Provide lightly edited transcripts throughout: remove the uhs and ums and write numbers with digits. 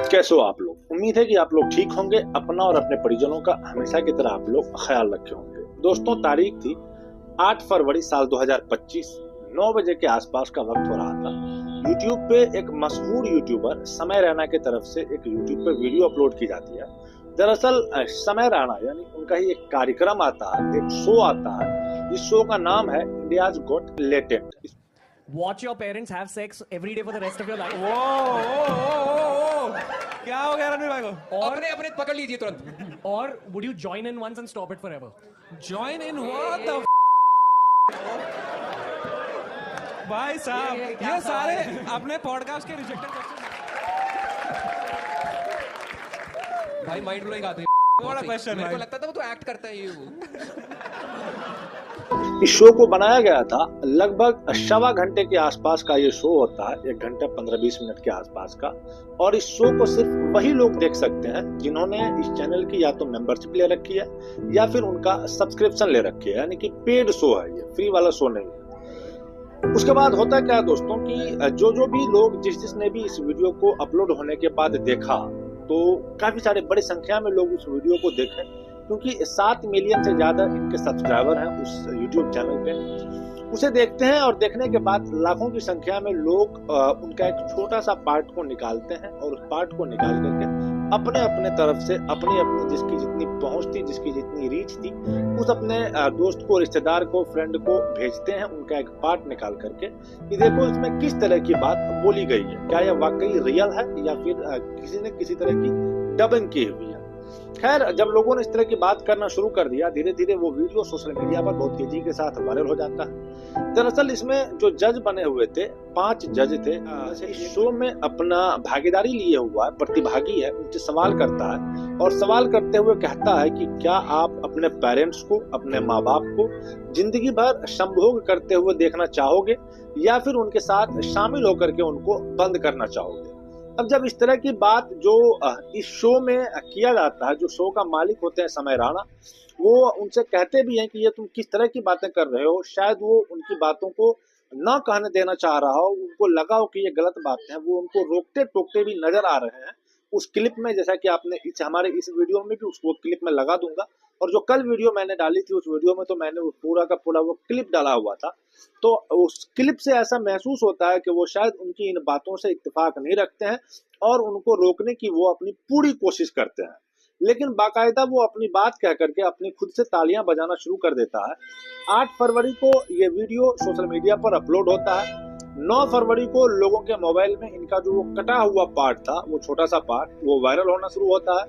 कैसे हो आप लोग। उम्मीद है कि आप लोग ठीक होंगे। अपना और अपने परिजनों का हमेशा की तरह आप लोग ख्याल रखे होंगे। दोस्तों, तारीख थी 8 फरवरी साल 2025, 9 बजे के आसपास का वक्त हो रहा था। YouTube पे एक मशहूर यूट्यूबर समय रैना की तरफ से एक YouTube पे वीडियो अपलोड की जाती है। दरअसल समय रैना यानी उनका ही एक कार्यक्रम आता है, एक शो आता है। इस शो का नाम है India's got latent. Watch your parents have sex every day for the rest of your life. क्या हो गया रणवीर भाई को? और अपने अपने पकड़ लीजिए तुरंत। और would you join in once and stop it forever? Join in what the भाई साहब, ये सारे अपने पॉडकास्ट के रिजेक्टेड क्वेश्चन। भाई माइंड ब्लोइंग आते हैं। बड़ा क्वेश्चन मेरे को भाई। लगता था वो तो एक्ट करता है ये वो। इस शो को बनाया गया था लगभग 1.25 घंटे के आसपास का ये शो होता है, 1 घंटा 15-20 मिनट के आसपास का। और इस शो को सिर्फ वही लोग देख सकते हैं जिन्होंने इस चैनल की या तो मेंबरशिप ले रखी है या फिर उनका सब्सक्रिप्शन ले रखी है, यानी कि पेड शो है, ये फ्री वाला शो नहीं है। उसके बाद होता क्या है दोस्तों कि जो भी लोग जिसने भी इस वीडियो को अपलोड होने के बाद देखा, तो काफी सारे बड़ी संख्या में लोग उस वीडियो को देखे, क्योंकि 7 मिलियन से ज्यादा इनके सब्सक्राइबर हैं उस YouTube चैनल पे। उसे देखते हैं और देखने के बाद लाखों की संख्या में लोग उनका एक छोटा सा पार्ट को निकालते हैं और उस पार्ट को निकाल करके अपने अपने तरफ से अपनी जिसकी जितनी पहुंच थी, जिसकी जितनी रीच थी, उस अपने दोस्त को, रिश्तेदार को, फ्रेंड को भेजते हैं उनका एक पार्ट निकाल करके कि देखो इसमें किस तरह की बात बोली गई है, क्या यह वाकई रियल है या फिर किसी ने किसी तरह की डबिंग की हुई है। खैर, जब लोगों ने इस तरह की बात करना शुरू कर दिया, धीरे धीरे वो वीडियो सोशल मीडिया पर बहुत तेजी के साथ वायरल हो जाता है। दरअसल इसमें जो जज बने हुए थे, 5 जज थे। इस शो में अपना भागीदारी लिए हुआ है, प्रतिभागी है, उनसे सवाल करता है और सवाल करते हुए कहता है कि क्या आप अपने पेरेंट्स को, अपने माँ बाप को जिंदगी भर संभोग करते हुए देखना चाहोगे या फिर उनके साथ शामिल होकर के उनको बंद करना चाहोगे। अब जब इस तरह की बात जो इस शो में किया जाता है, जो शो का मालिक होते हैं समय राणा, वो उनसे कहते भी हैं कि ये तुम किस तरह की बातें कर रहे हो। शायद वो उनकी बातों को ना कहने देना चाह रहा हो, उनको लगा हो कि ये गलत बातें हैं, वो उनको रोकते टोकते भी नजर आ रहे हैं उस क्लिप में। जैसा कि आपने हमारे इस वीडियो में भी उसको क्लिप में लगा दूंगा, और जो कल वीडियो मैंने डाली थी उस वीडियो में तो मैंने वो पूरा का पूरा वो क्लिप डाला हुआ था। तो उस क्लिप से ऐसा महसूस होता है कि वो शायद उनकी इन बातों से इत्तेफाक नहीं रखते हैं और उनको रोकने की वो अपनी पूरी कोशिश करते हैं, लेकिन बाकायदा वो अपनी बात कह करके अपनी खुद से तालियां बजाना शुरू कर देता है। 8 फरवरी को ये वीडियो सोशल मीडिया पर अपलोड होता है। 9 फरवरी को लोगों के मोबाइल में इनका जो वो कटा हुआ पार्ट था, वो छोटा सा पार्ट, वो वायरल होना शुरू होता है।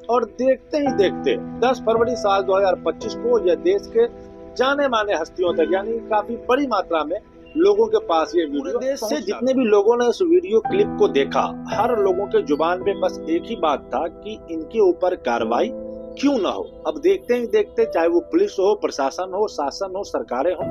और देखते ही देखते 10 फरवरी साल 2025 को यह देश के जाने माने हस्तियों तक, यानी काफी बड़ी मात्रा में लोगों के पास ये वीडियो, देश से जितने भी लोगों ने इस वीडियो क्लिप को देखा, हर लोगों के जुबान में बस एक ही बात था कि इनके ऊपर कार्रवाई क्यों ना हो। अब देखते ही देखते, चाहे वो पुलिस हो, प्रशासन हो, शासन हो, सरकारें हो,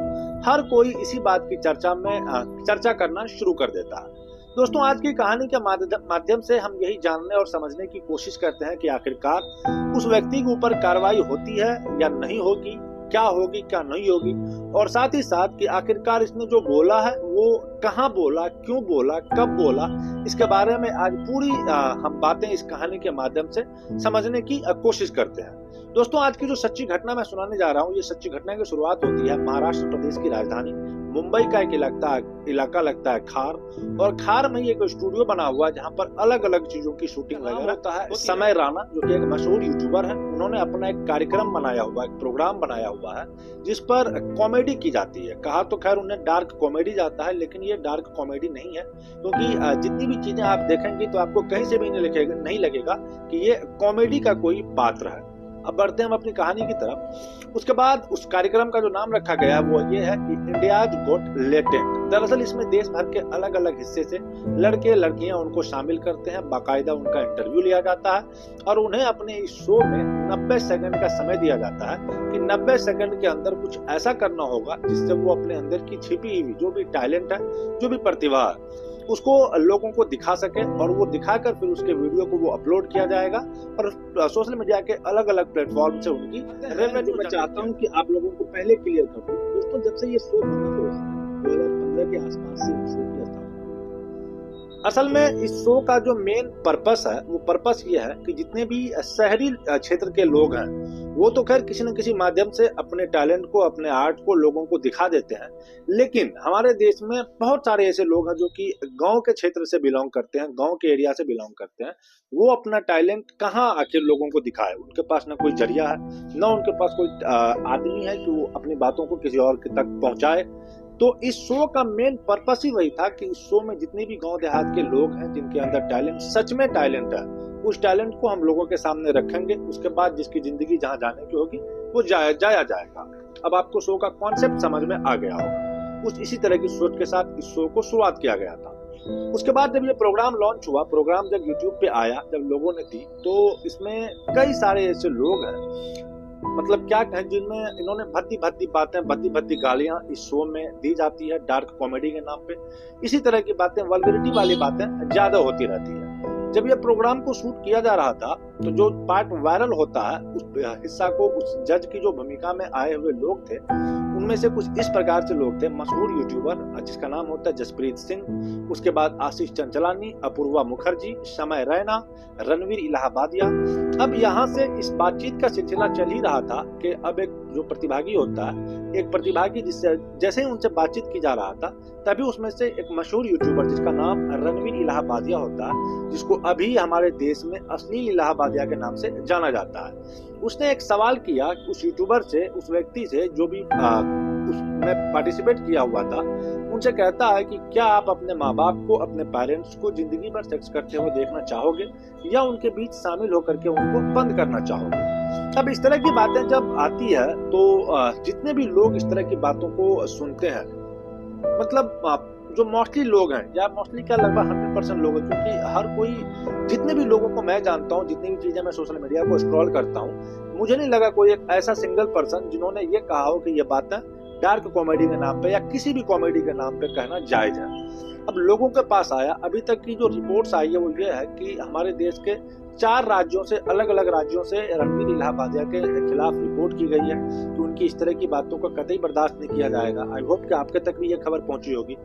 हर कोई इसी बात की चर्चा करना शुरू कर देता है। दोस्तों, आज की कहानी के माध्यम से हम यही जानने और समझने की कोशिश करते हैं कि आखिरकार उस व्यक्ति के ऊपर कार्रवाई होती है या नहीं होगी, क्या होगी क्या नहीं होगी, और साथ ही साथ कि आखिरकार इसने जो बोला है वो कहाँ बोला, क्यों बोला, कब बोला, इसके बारे में आज पूरी हम बातें इस कहानी के माध्यम से समझने की कोशिश करते हैं। दोस्तों, आज की जो सच्ची घटना मैं सुनाने जा रहा हूँ, ये सच्ची घटना की शुरुआत होती है महाराष्ट्र प्रदेश की राजधानी मुंबई का एक इलाका लगता है खार, और खार में एक स्टूडियो बना हुआ है जहाँ पर अलग अलग चीजों की शूटिंग वगैरह होता है। समय राणा जो कि एक मशहूर यूट्यूबर है, उन्होंने अपना एक कार्यक्रम बनाया हुआ, एक प्रोग्राम बनाया हुआ है जिस पर कॉमेडी की जाती है। कहा तो खैर उन्हें डार्क कॉमेडी जाता है, लेकिन ये डार्क कॉमेडी नहीं है, क्योंकि जितनी भी चीजें आप देखेंगे तो आपको कहीं से भी नहीं लगेगा कि ये कॉमेडी का कोई पात्र है। अब बढ़ते हैं हम अपनी कहानी की तरफ। उसके बाद उस कार्यक्रम का जो नाम रखा गया है वो ये है कि इंडियाज गॉट लेटेंट। दरअसल इसमें देश भर के अलग अलग हिस्से से लड़के लड़कियां उनको शामिल करते हैं, बाकायदा उनका इंटरव्यू लिया जाता है और उन्हें अपने इस शो में 90 सेकंड का समय दिया जाता है कि 90 सेकंड के अंदर कुछ ऐसा करना होगा जिससे वो अपने अंदर की छिपी हुई जो भी टैलेंट है, जो भी प्रतिभा है, उसको लोगों को दिखा सके, और वो दिखाकर फिर उसके वीडियो को वो अपलोड किया जाएगा और सोशल मीडिया के अलग अलग प्लेटफॉर्म से उनकी रेवेन्यू। मैं चाहता हूँ कि आप लोगों को पहले क्लियर कर दूं दोस्तों, जब से ये शो बना हुआ है 2015 के आसपास से शो की स्थापना हुई। असल में इस शो का जो मेन पर्पस है वो पर्पस ये है कि जितने भी शहरी क्षेत्र के लोग हैं वो तो खैर किसी न किसी माध्यम से अपने टैलेंट को, अपने आर्ट को लोगों को दिखा देते हैं, लेकिन हमारे देश में बहुत सारे ऐसे लोग हैं जो कि गांव के क्षेत्र से बिलोंग करते हैं, गांव के एरिया से बिलोंग करते हैं। वो अपना टैलेंट कहाँ आखिर लोगों को दिखाए, उनके पास ना कोई जरिया है, ना उनके पास कोई आदमी है कि वो अपनी बातों को किसी और तक पहुंचाए। तो इस शो का मेन पर्पस ही वही था कि इस शो में जितने भी गांव देहात के लोग हैं जिनके अंदर टैलेंट, सच में टैलेंट है, उस टैलेंट को हम लोगों के सामने रखेंगे। उसके बाद जिसकी जिंदगी जहां जाने की होगी वो जाया जाएगा। अब आपको शो का कॉन्सेप्ट समझ में आ गया होगा। इसी तरह की सोच के साथ इस शो को शुरुआत किया गया था। उसके बाद जब ये प्रोग्राम लॉन्च हुआ, प्रोग्राम जब यूट्यूब पे आया, जब लोगों ने दी, तो इसमें कई सारे ऐसे लोग हैं, मतलब क्या कहें, जिनमें इन्होंने भद्दी भद्दी बातें, भद्दी भद्दी गालियां इस शो में दी जाती है डार्क कॉमेडी के नाम पे। इसी तरह की बातें, वल्गरिटी वाली बातें ज्यादा होती रहती है। जब ये प्रोग्राम को शूट किया जा रहा था तो जो पार्ट वायरल होता है उस हिस्सा को उस जज की जो भूमिका में आए हुए लोग थे उनमें से कुछ इस प्रकार से लोग थे। मशहूर यूट्यूबर जिसका नाम होता है जसप्रीत सिंह, उसके बाद आशीष चंचलानी, अपूर्वा मुखर्जी, समय रैना, रणवीर इलाहाबादिया। अब यहाँ से इस बातचीत का सिलसिला चल ही रहा था कि अब एक जो प्रतिभागी होता है, एक प्रतिभागी जिससे जैसे ही उनसे बातचीत की जा रहा था तभी उसमें से एक मशहूर यूट्यूबर जिसका नाम रणवीर इलाहाबादिया होता है, जिसको अभी हमारे देश में अश्लील इलाहाबादिया के नाम से जाना जाता है, उसने एक सवाल किया उस यूट्यूबर से, उस व्यक्ति से जो भी उसमें पार्टिसिपेट किया हुआ था, उनसे कहता है कि क्या आप अपने माँ बाप को, अपने पेरेंट्स को जिंदगी भर सेक्स करते हुए देखना चाहोगे या उनके बीच शामिल होकर के उनको बंद करना चाहोगे। अब इस तरह की बातें जब आती है तो जितने भी लोग इस तरह की बातों को सुनते हैं, मतलब जो मोस्टली लोग हैं, या मोस्टली क्या लगभग 100% लोग हैं, क्योंकि हर कोई, जितने भी लोगों को मैं जानता हूँ, जितनी भी चीजें मैं सोशल मीडिया को स्क्रॉल करता हूँ, मुझे नहीं लगा कोई एक ऐसा सिंगल पर्सन जिन्होंने ये कहा हो कि ये बातें डार्क कॉमेडी के नाम पे या किसी भी कॉमेडी के नाम पे कहना जायज है। अब लोगों के पास आया, अभी तक की जो रिपोर्ट्स आई है वो ये है कि हमारे देश के 4 राज्यों से, अलग अलग राज्यों से रणवीर इलाहाबादिया के खिलाफ रिपोर्ट की गई है कि उनकी इस तरह की बातों का कतई बर्दाश्त नहीं किया जाएगा। आई होप कि आपके तक भी ये खबर पहुंची होगी।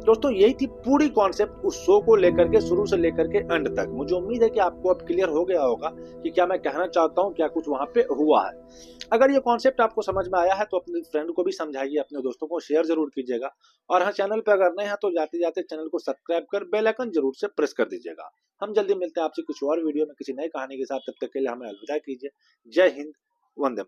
दोस्तों, यही थी पूरी कॉन्सेप्ट उस शो को लेकर के, शुरू से लेकर के एंड तक। मुझे उम्मीद है कि आपको अब क्लियर हो गया होगा कि क्या मैं कहना चाहता हूँ, क्या कुछ वहां पे हुआ है। अगर ये कॉन्सेप्ट आपको समझ में आया है तो अपने फ्रेंड को भी समझाइए, अपने दोस्तों को शेयर जरूर कीजिएगा, और हाँ, चैनल पे अगर नए हैं तो जाते जाते चैनल को सब्सक्राइब कर बेल आइकन जरूर से प्रेस कर दीजिएगा। हम जल्दी मिलते हैं आपसे कुछ और वीडियो में किसी नई कहानी के साथ। तब तक के लिए हमें अलविदा कीजिए। जय हिंद, वंदे।